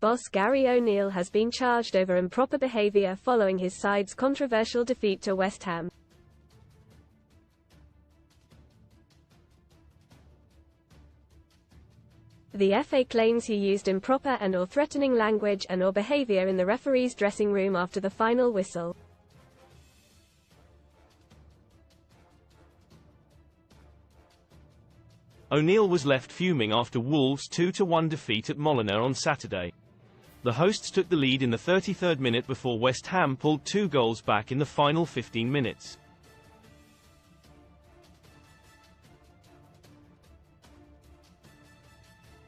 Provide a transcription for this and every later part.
boss Gary O'Neill has been charged over improper behaviour following his side's controversial defeat to West Ham. The FA claims he used improper and/or threatening language and/or behaviour in the referee's dressing room after the final whistle. O'Neill was left fuming after Wolves' 2-1 defeat at Molineux on Saturday. The hosts took the lead in the 33rd minute before West Ham pulled 2 goals back in the final 15 minutes.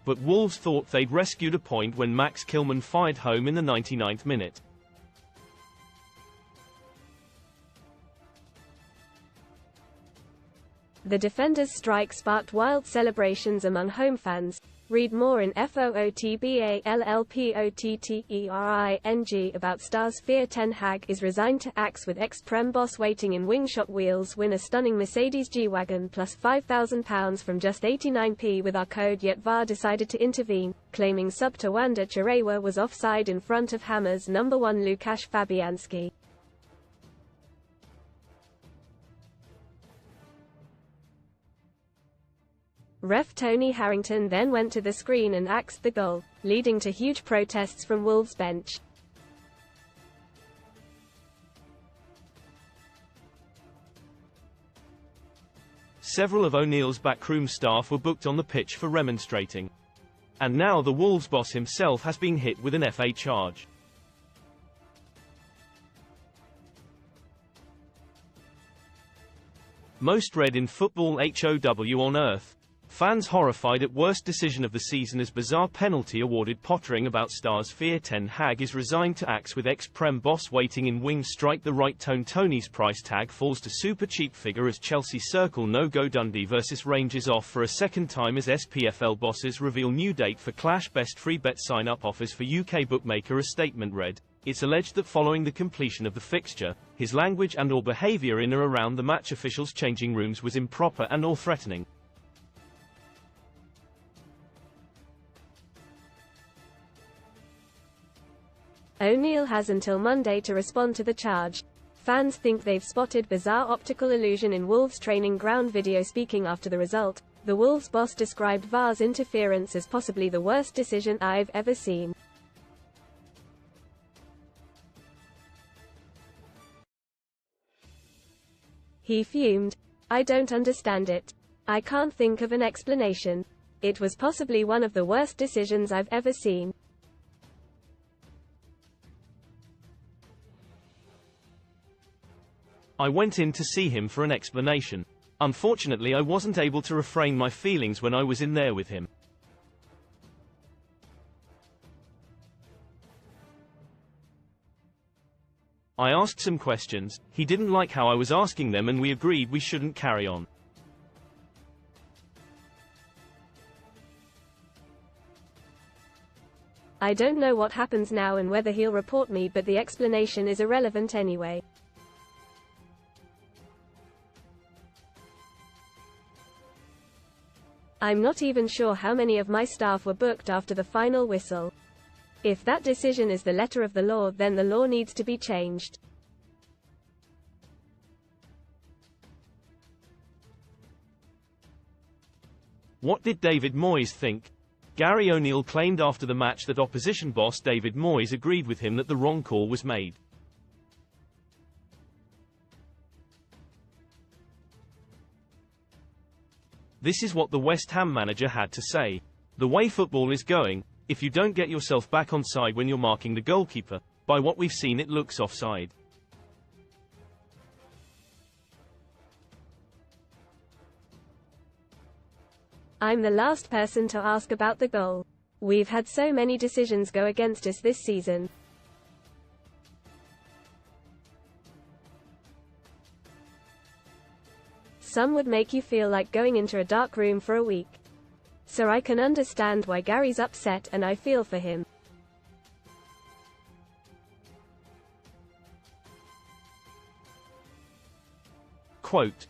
But Wolves thought they'd rescued a point when Max Kilman fired home in the 99th minute. The defender's strike sparked wild celebrations among home fans. Read more in FOOTBALLPOTTERING about Stars fear Ten Hag is resigned to axe with ex-Prem boss waiting in wing-shot wheels. Win a stunning Mercedes G-Wagon plus £5,000 from just 89p with our code, yet VAR decided to intervene, claiming sub Tawanda Chirewa was offside in front of Hammers number 1 Łukasz Fabianski. Ref Tony Harrington then went to the screen and axed the goal, leading to huge protests from Wolves' bench. Several of O'Neill's backroom staff were booked on the pitch for remonstrating. And now the Wolves boss himself has been hit with an FA charge. Most read in football HOW on earth. Fans horrified at worst decision of the season as bizarre penalty awarded. Pottering about Stars fear Ten Hag is resigned to axe with ex-Prem boss waiting in wing strike the right tone. Tony's price tag falls to super cheap figure as Chelsea circle no-go. Dundee vs Rangers off for a second time as SPFL bosses reveal new date for clash. Best free bet sign-up offers for UK bookmaker. A statement read, "It's alleged that following the completion of the fixture, his language and/or behaviour in or around the match officials' changing rooms was improper and/or threatening." O'Neill has until Monday to respond to the charge. Fans think they've spotted bizarre optical illusion in Wolves training ground video. Speaking after the result, the Wolves boss described VAR's interference as possibly the worst decision I've ever seen. He fumed, "I don't understand it. I can't think of an explanation. It was possibly one of the worst decisions I've ever seen." I went in to see him for an explanation. Unfortunately, I wasn't able to refrain my feelings when I was in there with him. I asked some questions, he didn't like how I was asking them, and we agreed we shouldn't carry on. I don't know what happens now and whether he'll report me, but the explanation is irrelevant anyway. I'm not even sure how many of my staff were booked after the final whistle. If that decision is the letter of the law, then the law needs to be changed. What did David Moyes think? Gary O'Neill claimed after the match that opposition boss David Moyes agreed with him that the wrong call was made. This is what the West Ham manager had to say. "The way football is going, if you don't get yourself back on side when you're marking the goalkeeper, by what we've seen it looks offside." I'm the last person to ask about the goal. We've had so many decisions go against us this season. Some would make you feel like going into a dark room for a week. So I can understand why Gary's upset, and I feel for him. Quote,